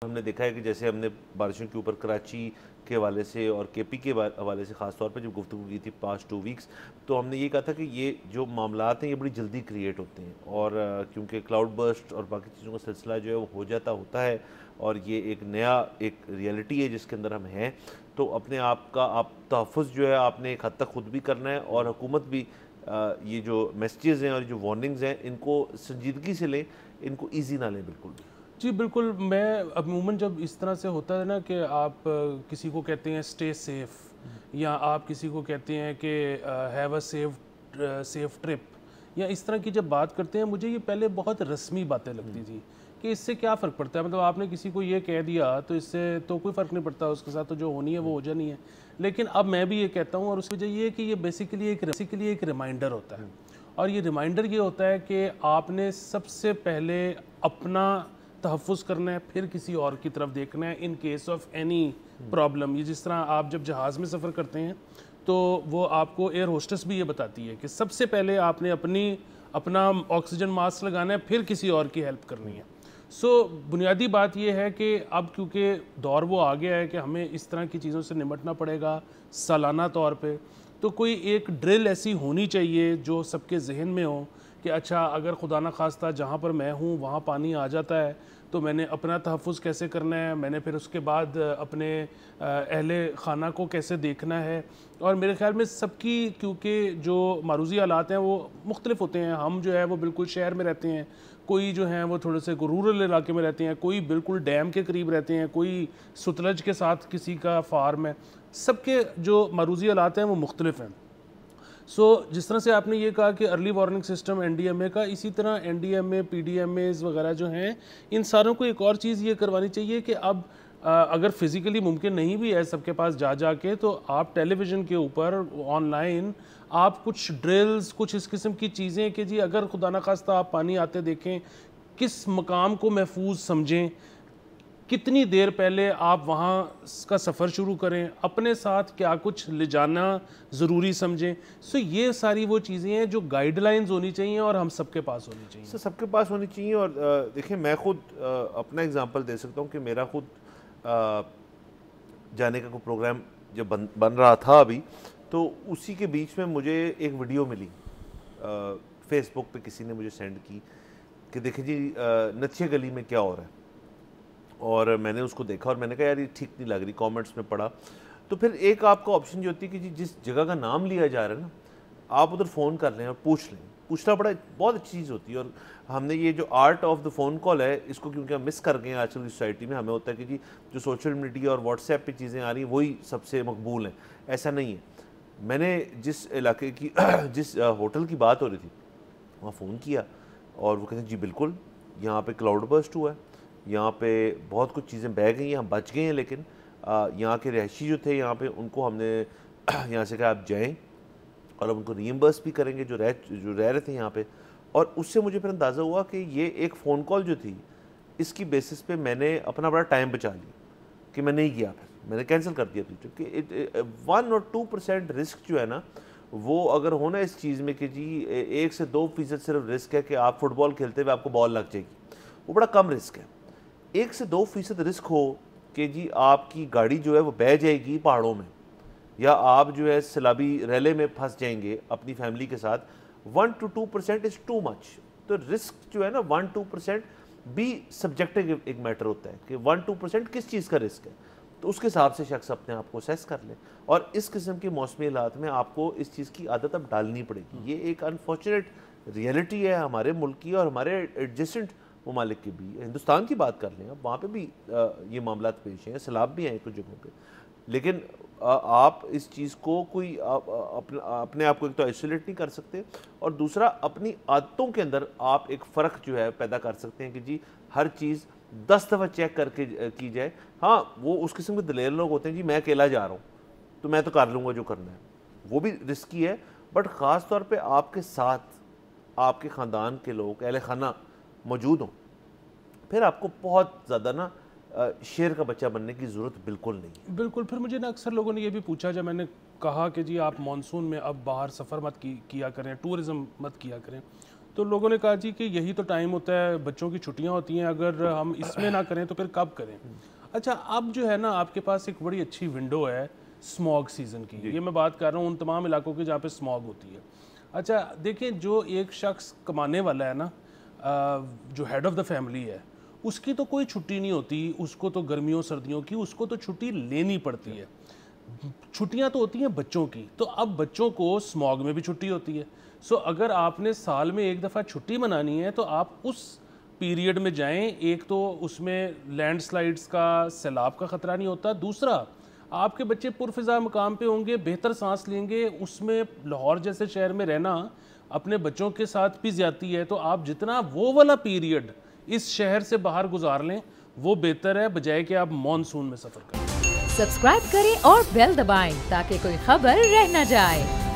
ہم نے دیکھا ہے کہ جیسے ہم نے بارشوں کے اوپر کراچی کے حوالے سے اور کے پی کے حوالے سے خاص طور پر جب گفتگو کی تھی پاسٹ 2 ویکس، تو ہم نے یہ کہا تھا کہ یہ جو معاملات ہیں یہ بڑی جلدی کریٹ ہوتے ہیں، اور کیونکہ کلاؤڈ برسٹ اور باقی چیزوں کا سلسلہ جو ہے وہ ہوتا ہے، اور یہ ایک نیا ایک ریئلٹی ہے جس کے اندر ہم ہیں، تو اپنے آپ کا آپ تحفظ جو ہے آپ نے ایک حد تک خود بھی کرنا ہے، اور حکومت بھی یہ جو میسیجز ہیں اور جو وارننگز ہیں ان کو سنجیدگی سے لیں، ان کو ایزی نہ لیں بالکل بھی۔ جی بالکل، میں عموماً جب اس طرح سے ہوتا ہے نا کہ آپ کسی کو کہتے ہیں اسٹے سیف، یا آپ کسی کو کہتے ہیں کہ ہیو اے سیف ٹرپ، یا اس طرح کی جب بات کرتے ہیں، مجھے یہ پہلے بہت رسمی باتیں لگتی تھی کہ اس سے کیا فرق پڑتا ہے، مطلب آپ نے کسی کو یہ کہہ دیا تو اس سے تو کوئی فرق نہیں پڑتا، اس کے ساتھ تو جو ہونی ہے وہ ہو جانی ہے۔ لیکن اب میں بھی یہ کہتا ہوں، اور اس وجہ یہ ہے کہ یہ بیسیکلی ایک ریمائنڈر ہوتا ہے، اور یہ ریمائنڈر یہ ہوتا ہے کہ آپ نے سب سے پہلے اپنا تحفظ کرنا ہے، پھر کسی اور کی طرف دیکھنا ہے in case of any problem. یہ جس طرح آپ جب جہاز میں سفر کرتے ہیں تو وہ آپ کو ایئر ہوسٹس بھی یہ بتاتی ہے کہ سب سے پہلے آپ نے اپنا آکسیجن ماسک لگانا ہے، پھر کسی اور کی ہیلپ کرنی ہے۔ سو بنیادی بات یہ ہے کہ اب کیونکہ دور وہ آ گیا ہے کہ ہمیں اس طرح کی چیزوں سے نمٹنا پڑے گا سالانہ طور پہ، تو کوئی ایک ڈرل ایسی ہونی چاہیے جو سب کے ذہن میں ہو کہ اچھا اگر خدا نہ خواستہ جہاں پر میں ہوں وہاں پانی آ جاتا ہے تو میں نے اپنا تحفظ کیسے کرنا ہے، میں نے پھر اس کے بعد اپنے اہل خانہ کو کیسے دیکھنا ہے۔ اور میرے خیال میں سب کی، کیونکہ جو معروضی حالات ہیں وہ مختلف ہوتے ہیں، ہم جو ہے وہ بالکل شہر میں رہتے ہیں، کوئی جو ہیں وہ تھوڑے سے رورل علاقے میں رہتے ہیں، کوئی بالکل ڈیم کے قریب رہتے ہیں، کوئی ستلج کے ساتھ کسی کا فارم ہے، سب کے جو معروضی حالات ہیں وہ مختلف ہیں۔ سو جس طرح سے آپ نے یہ کہا کہ early warning system N D M A کا، اسی طرح N D M A, P D M As وغیرہ جو ہیں، ان ساروں کو ایک اور چیز یہ کروانی چاہیے کہ اب اگر فزیکلی ممکن نہیں بھی ہے سب کے پاس جا کے، تو آپ ٹیلی ویژن کے اوپر آن لائن آپ کچھ ڈرلز، کچھ اس قسم کی چیزیں کہ جی اگر خدا نہ خواستہ آپ پانی آتے دیکھیں، کس مقام کو محفوظ سمجھیں، کتنی دیر پہلے آپ وہاں کا سفر شروع کریں، اپنے ساتھ کیا کچھ لے جانا ضروری سمجھیں۔ سو یہ ساری وہ چیزیں ہیں جو گائیڈ لائنز ہونی چاہیے اور ہم سب کے پاس ہونی چاہیے۔ سب کے پاس ہونی چاہیے، اور دیکھیں میں خود اپنا اگزامپل دے سکتا ہوں کہ میرا خود جانے کا کوئی پروگرام جب بن رہا تھا ابھی، تو اسی کے بیچ میں مجھے ایک ویڈیو ملی فیس بک پہ، کسی نے مجھے سینڈ کی کہ دیکھیں جی نتھیہ گلی میں کیا ہو رہا ہے، اور میں نے اس کو دیکھا اور میں نے کہا یار یہ ٹھیک نہیں لگ رہی، کامنٹس میں پڑھا تو پھر ایک آپ کو آپشن جو ہوتی ہے کہ جی جس جگہ کا نام لیا جا رہا ہے نا، آپ ادھر فون کر لیں اور پوچھ لیں، پوچھنا بہت اچھی چیز ہوتی ہے۔ اور ہم نے یہ جو art of the phone call ہے اس کو کیونکہ ہم مس کر گئے ہیں آج کل کی سوسائٹی میں، ہمیں ہوتا ہے کہ جی جو سوشل میڈیا اور واٹس ایپ پہ چیزیں آ رہی ہیں وہی سب سے مقبول ہیں، ایسا نہیں ہے۔ میں نے جس علاقے کی جس ہوٹل کی بات ہو رہی تھی وہاں فون کیا، اور وہ کہتے ہیں جی بالکل یہاں پہ کلاؤڈ برسٹ ہوا ہے، یہاں پہ بہت کچھ چیزیں بہہ گئی ہیں، ہم بچ گئے ہیں، لیکن یہاں کے رہائشی جو تھے یہاں پہ ان کو ہم نے یہاں سے کہا آپ جائیں، اور ہم ان کو ری ایمبرس بھی کریں گے جو رہ رہے تھے یہاں پہ۔ اور اس سے مجھے پھر اندازہ ہوا کہ یہ ایک فون کال جو تھی اس کی بیسس پہ میں نے اپنا بڑا ٹائم بچا لیا کہ میں نہیں گیا، پھر میں نے کینسل کر دیا تھی، کیونکہ 1 اور 2% رسک جو ہے نا وہ اگر ہونا اس چیز میں کہ جی 1 سے 2% صرف رسک ہے کہ آپ فٹ بال کھیلتے ہوئے آپ کو بال لگ جائے گی، وہ بڑا کم رسک ہے۔ 1 سے 2% رسک ہو کہ جی آپ کی گاڑی جو ہے وہ بہہ جائے گی پہاڑوں میں، یا آپ جو ہے سیلابی ریلے میں پھنس جائیں گے اپنی فیملی کے ساتھ، 1 to 2% از ٹو مچ۔ تو رسک جو ہے نا 1-2% بھی سبجیکٹیو ایک میٹر ہوتا ہے کہ 1-2% کس چیز کا رسک ہے، تو اس کے حساب سے شخص اپنے آپ کو اسیس کر لے۔ اور اس قسم کے موسمی حالات میں آپ کو اس چیز کی عادت اب ڈالنی پڑے گی، یہ ایک انفارچونیٹ ریئلٹی ہے ہمارے ملک کی اور ہمارے ایڈجسٹنٹ ممالک کی بھی۔ ہندوستان کی بات کر لیں، اب وہاں پہ بھی یہ معاملات پیش ہیں، سیلاب بھی ہیں کچھ جگہوں پہ، لیکن آپ اس چیز کو کوئی اپنے آپ کو ایک تو آئسولیٹ نہیں کر سکتے، اور دوسرا اپنی عادتوں کے اندر آپ ایک فرق جو ہے پیدا کر سکتے ہیں کہ جی ہر چیز 10 دفعہ چیک کر کے کی جائے۔ ہاں وہ اس قسم کے دلیر لوگ ہوتے ہیں جی میں اکیلا جا رہا ہوں تو میں تو کر لوں گا جو کرنا ہے، وہ بھی رسکی ہے، بٹ خاص طور پہ آپ کے ساتھ آپ کے خاندان کے لوگ، اہل خانہ موجود ہوں، پھر آپ کو بہت زیادہ نا شیر کا بچہ بننے کی ضرورت بالکل نہیں ہے۔ بالکل۔ پھر مجھے نا اکثر لوگوں نے یہ بھی پوچھا جب میں نے کہا کہ جی آپ مانسون میں اب باہر سفر مت کیا کریں، ٹورزم مت کیا کریں، تو لوگوں نے کہا جی کہ یہی تو ٹائم ہوتا ہے, بچوں کی چھٹیاں ہوتی ہیں, اگر ہم اس میں نہ کریں تو پھر کب کریں. اچھا اب جو ہے نا آپ کے پاس ایک بڑی اچھی ونڈو ہے اسموگ سیزن کی, یہ میں بات کر رہا ہوں ان تمام علاقوں کی جہاں پہ اسموگ ہوتی ہے. اچھا دیکھیں, جو ایک شخص کمانے والا ہے نا, جو ہیڈ آف دا فیملی ہے, اس کی تو کوئی چھٹی نہیں ہوتی, اس کو تو گرمیوں سردیوں کی اس کو تو چھٹی لینی پڑتی ہے. چھٹیاں تو ہوتی ہیں بچوں کی, تو اب بچوں کو اسموگ میں بھی چھٹی ہوتی ہے. سو اگر آپ نے سال میں ایک دفعہ چھٹی منانی ہے تو آپ اس پیریڈ میں جائیں. ایک تو اس میں لینڈ سلائڈز کا, سیلاب کا خطرہ نہیں ہوتا, دوسرا آپ کے بچے پرفضا مقام پہ ہوں گے, بہتر سانس لیں گے. اس میں لاہور جیسے شہر میں رہنا اپنے بچوں کے ساتھ بھی زیادتی ہے, تو آپ جتنا وہ والا پیریڈ اس شہر سے باہر گزار لیں وہ بہتر ہے بجائے کہ آپ مانسون میں سفر کریں. سبسکرائب کریں اور بیل دبائیں تاکہ کوئی خبر رہ نہ جائے.